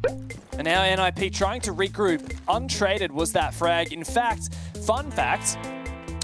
And now NIP trying to regroup. Untraded was that frag. In fact, fun fact,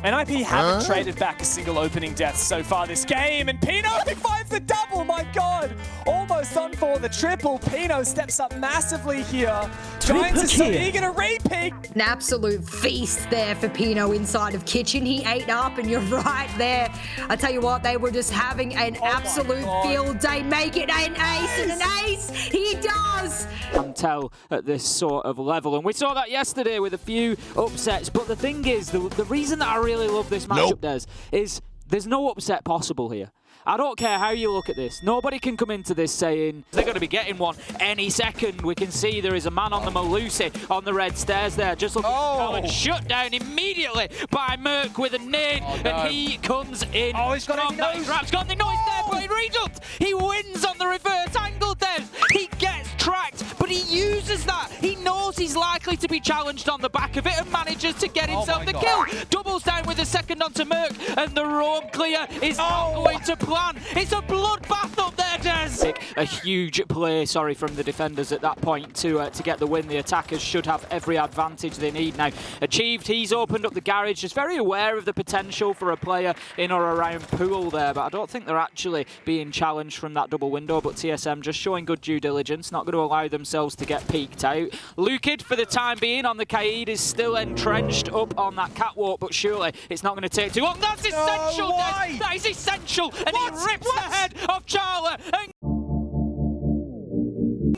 NIP haven't traded back a single opening death so far this game, and Pino finds the double, my god! Almost on for the triple. Pino steps up massively here. Giants are so eager to repeat. An absolute feast there for Pino inside of Kitchen. He ate up, and you're right there. I tell you what, they were just having an absolute field day. Make it an ace, and an ace he does! Tell at this sort of level, and we saw that yesterday with a few upsets, but the thing is, the reason that I really love this matchup, Des, is there's no upset possible here. I don't care how you look at this. Nobody can come into this saying they're going to be getting one any second. We can see there is a man on the Malusi on the red stairs there. Just looking and shut down immediately by Merc with a nade. And he comes in. Oh, he's got a nose. He's got the noise there, but he reduced. He wins on the reverse angle then. He gets tracked, but he uses that. He knows he's likely to be challenged on the back of it and manages to get himself the kill. Doubles down with a second onto Merc, and the roam clear is not going to plan. It's a bloodbath up there, Des. A huge play, from the defenders at that point to get the win. The attackers should have every advantage they need now. Achieved, he's opened up the garage, just very aware of the potential for a player in or around Pool there, but I don't think they're actually being challenged from that double window, but TSM just showing good due diligence, not going to allow themselves to get peeked out. Lukid, for the time being, on the Kaid is still entrenched up on that catwalk, but surely it's not going to take too long. That's essential, Des. That is essential, and he rips the head of Charla and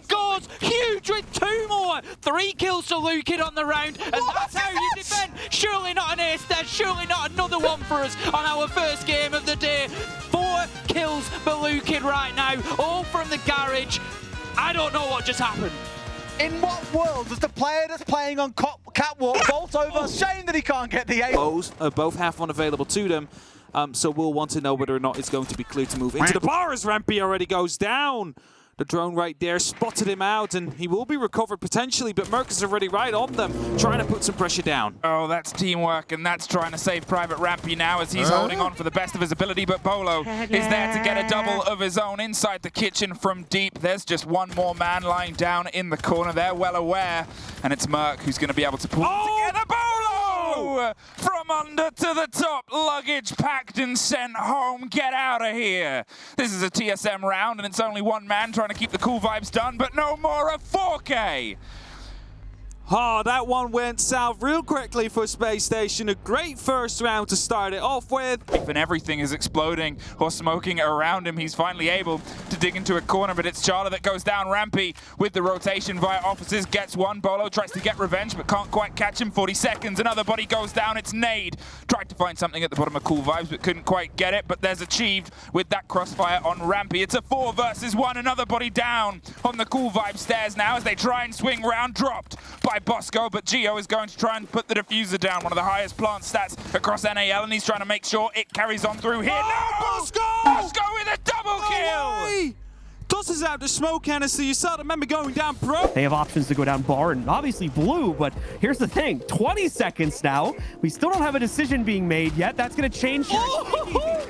goes huge with 2 more. 3 kills to Lukid on the round, and that's how you defend. Surely not an ace there, surely not another one for us on our first game of the day. 4 kills for Lukid right now, all from the garage. I don't know what just happened. In what world does the player that's playing on catwalk vault over? Shame that he can't get the ace. Both have one available to them. So we'll want to know whether or not it's going to be clear to move into the bar as Rampy already goes down. The drone right there spotted him out, and he will be recovered potentially, but Merc is already right on them, trying to put some pressure down. Oh, that's teamwork, and that's trying to save Private Rampy now as he's holding on for the best of his ability, but Bolo is there to get a double of his own inside the kitchen from deep. There's just one more man lying down in the corner. They're well aware, and it's Merc who's going to be able to pull together. Bolo! From under to the top, luggage packed and sent home. Get out of here. This is a TSM round, and it's only one man trying to keep the cool vibes done, but no more of 4K. Oh, that one went south real quickly for Space Station. A great first round to start it off with. And everything is exploding or smoking around him. He's finally able to dig into a corner, but it's Charla that goes down. Rampy with the rotation via offices gets one. Bolo tries to get revenge, but can't quite catch him. 40 seconds, another body goes down. It's Nade. Tried to find something at the bottom of Cool Vibes, but couldn't quite get it. But there's achieved with that crossfire on Rampy. It's a 4 versus 1. Another body down on the Cool Vibes stairs now as they try and swing round. Dropped by Bosco, but Gio is going to try and put the diffuser down, one of the highest plant stats across NAL, and he's trying to make sure it carries on through here. Bosco! Bosco with a double kill! Tosses out the smoke canister. You saw the member going down, bro. They have options to go down bar and obviously blue, but here's the thing. 20 seconds now. We still don't have a decision being made yet. That's going to change here.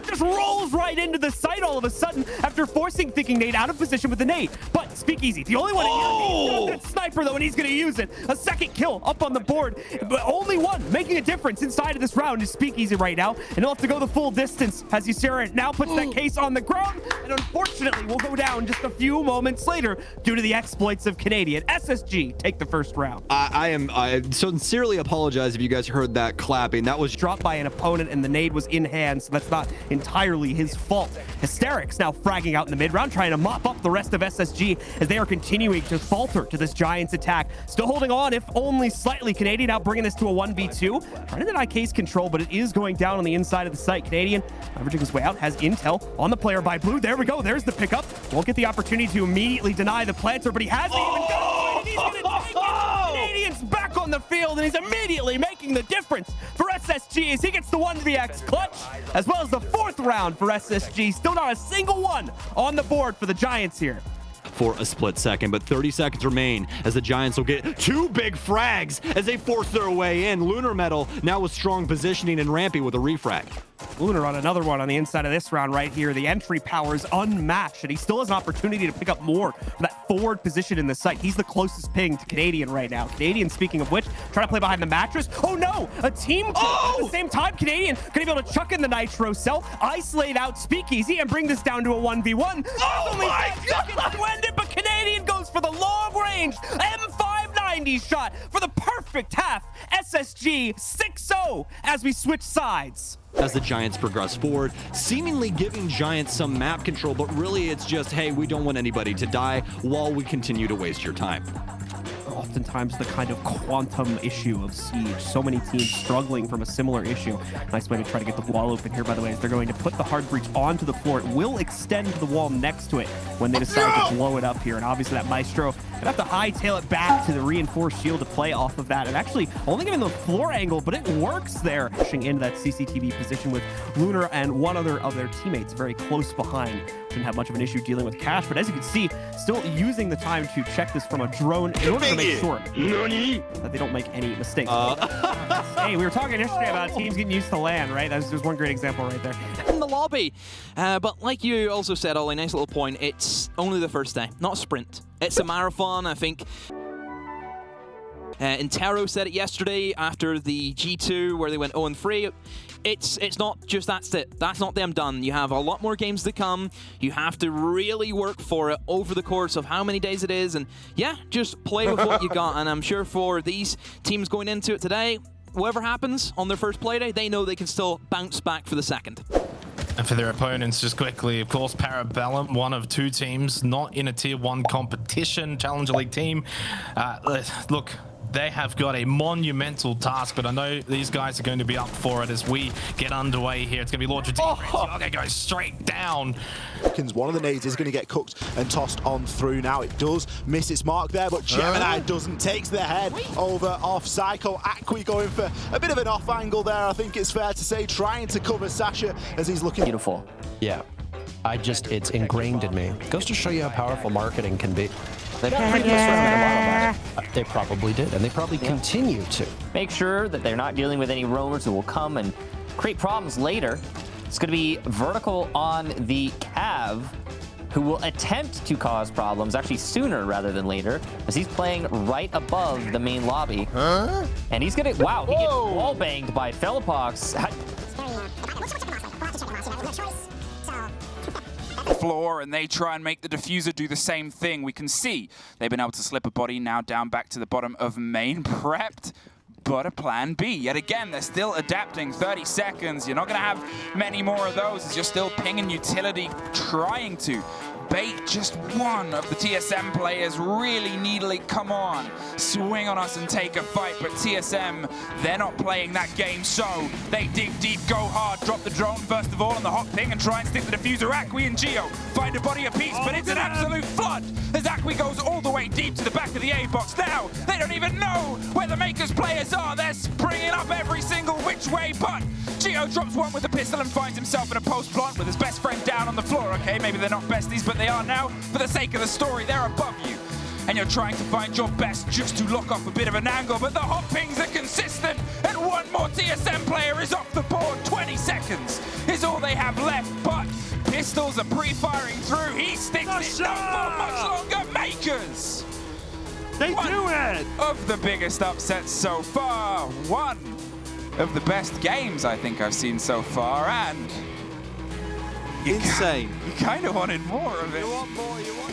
Just rolls right into the site all of a sudden after forcing Thinking Nade out of position with the nade. But Speakeasy, the only one in here, sniper though, and he's going to use it. A second kill up on the board, but only one making a difference inside of this round is Speakeasy right now, and he'll have to go the full distance as Ysera now puts that case on the ground, and unfortunately will go down just a few moments later due to the exploits of Canadian. SSG take the first round. I sincerely apologize if you guys heard that clapping. That was dropped by an opponent and the nade was in hand, so that's not entirely his fault. Hysterics now fragging out in the mid round, trying to mop up the rest of SSG as they are continuing to falter to this Giants attack. Still holding on, if only slightly. Canadian now bringing this to a 1v2. Trying to deny case control, but it is going down on the inside of the site. Canadian averaging his way out, has intel on the player by blue. There we go, there's the pickup. Won't get the opportunity to immediately deny the planter, but he hasn't even done it. He's gonna take it. Canadian's back on the field, and he's immediately making the difference for SSG as he gets the 1vx clutch, as well as the 4th round for SSG. Still not a single one on the board for the Giants here. For a split second, but 30 seconds remain as the Giants will get 2 big frags as they force their way in. Lunar Metal now with strong positioning and Rampy with a refrag. Lunar on another one on the inside of this round right here. The entry power is unmatched, and he still has an opportunity to pick up more for that forward position in the site. He's the closest ping to Canadian right now. Canadian, speaking of which, trying to play behind the mattress. Oh no! A team kill at the same time. Canadian gonna be able to chuck in the Nitro cell, isolate out Speakeasy, and bring this down to a 1v1. Oh only my 6 seconds to end it, but Canadian goes for the long-range M590 shot for the perfect half. SSG 6-0 as we switch sides. As the Giants progress forward, seemingly giving Giants some map control, but really it's just, hey, we don't want anybody to die while we continue to waste your time. Oftentimes the kind of quantum issue of Siege. So many teams struggling from a similar issue. Nice way to try to get the wall open here, by the way, is they're going to put the hard breach onto the floor. It will extend to the wall next to it when they decide to blow it up here. And obviously that Maestro gonna have to hightail it back to the reinforced shield to play off of that. And actually only giving the floor angle, but it works there. Pushing into that CCTV position with Lunar and one other of their teammates very close behind. Didn't have much of an issue dealing with Cash, but as you can see, still using the time to check this from a drone in order to make sure that they don't make any mistakes. Hey, we were talking yesterday about teams getting used to LAN, right? There's one great example right there. In the lobby. But like you also said, Ollie, nice little point, it's only the first day, not a sprint. It's a marathon, I think. Intero said it yesterday after the G2 where they went 0-3. It's not just that's it. That's not them done. You have a lot more games to come. You have to really work for it over the course of how many days it is. And yeah, just play with what you got. And I'm sure for these teams going into it today, whatever happens on their first play day, they know they can still bounce back for the second. And for their opponents, just quickly, of course, Parabellum, one of two teams not in a Tier 1 competition, Challenger League team. Look, they have got a monumental task, but I know these guys are going to be up for it as we get underway here. It's going to be Lord Yoga goes straight down. One of the nades is going to get cooked and tossed on through now. It does miss its mark there, but Gemini doesn't. Takes the head over off Psycho. Aqui going for a bit of an off angle there, I think it's fair to say, trying to cover Sasha as he's looking. Beautiful. Yeah. It's ingrained in me. Goes to show you how powerful marketing can be. They They probably did, and they probably continue to. Make sure that they're not dealing with any roamers who will come and create problems later. It's going to be vertical on the Cav, who will attempt to cause problems actually sooner rather than later, as he's playing right above the main lobby. And he's going to, wow, he gets wall banged by Felipox. Floor, and they try and make the diffuser do the same thing. We can see they've been able to slip a body now down back to the bottom of main, prepped, but a plan B. Yet again, they're still adapting. 30 seconds. You're not going to have many more of those as you're still pinging utility, trying to bait just one of the TSM players. Really needily, come on, swing on us and take a fight. But TSM, they're not playing that game, so they dig deep, go hard, drop the drone first of all on the hot ping and try and stick the diffuser. Aqui and Geo find a body apiece, but it's an absolute flood as Aqui goes all the way deep to the back of the A box. Now, they don't even know where the Makers players are. They're springing up every single which way, but Geo drops one with a pistol and finds himself in a post plant with his best friend down on the floor. Okay, maybe they're not besties, but they are now. For the sake of the story, they're above you. And you're trying to find your best just to lock off a bit of an angle, but the hot pings are consistent, and one more TSM player is off the board. 20 seconds is all they have left, but pistols are pre-firing through. He sticks it not for much longer. Makers! They do it! Of the biggest upsets so far. One of the best games I think I've seen so far, and insane. You kind of wanted more of it. You want more, you want